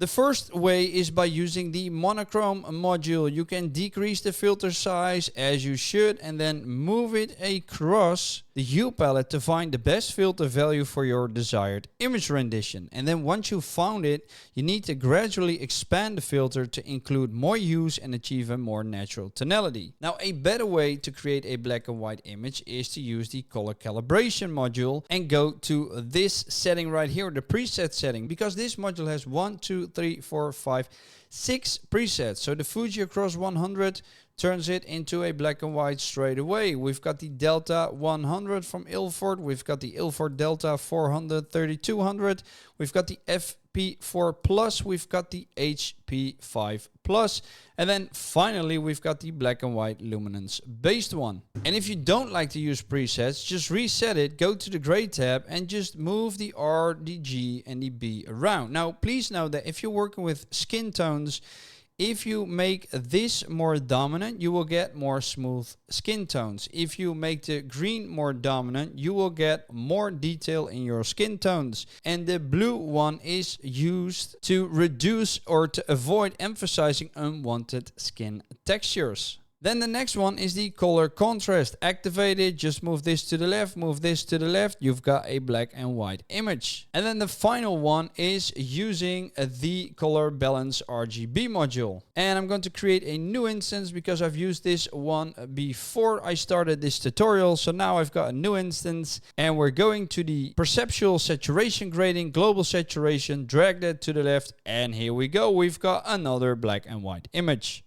The first way is by using the monochrome module. You can decrease the filter size as you should and then move it across the hue palette to find the best filter value for your desired image rendition. And then once you've found it, you need to gradually expand the filter to include more hues and achieve a more natural tonality. Now, a better way to create a black and white image is to use the color calibration module and go to this setting right here, the preset setting, because this module has 1, 2, 3, 4, 5, 6 presets. So the Fuji Across 100 turns it into a black and white straight away. We've got the Delta 100 from Ilford. We've got the Ilford Delta 400 3200. We've got the FP4 Plus. We've got the HP5 Plus. And then finally, we've got the black and white luminance based one. And if you don't like to use presets, just reset it, go to the gray tab and just move the R, the G and the B around. Now, please know that if you're working with skin tones, if you make this more dominant, you will get more smooth skin tones. If you make the green more dominant, you will get more detail in your skin tones. And the blue one is used to reduce or to avoid emphasizing unwanted skin textures. Then the next one is the color contrast. Activate it, just move this to the left, move this to the left. You've got a black and white image. And then the final one is using the color balance RGB module. And I'm going to create a new instance because I've used this one before I started this tutorial. So now I've got a new instance and we're going to the perceptual saturation grading, global saturation, drag that to the left. And here we go. We've got another black and white image.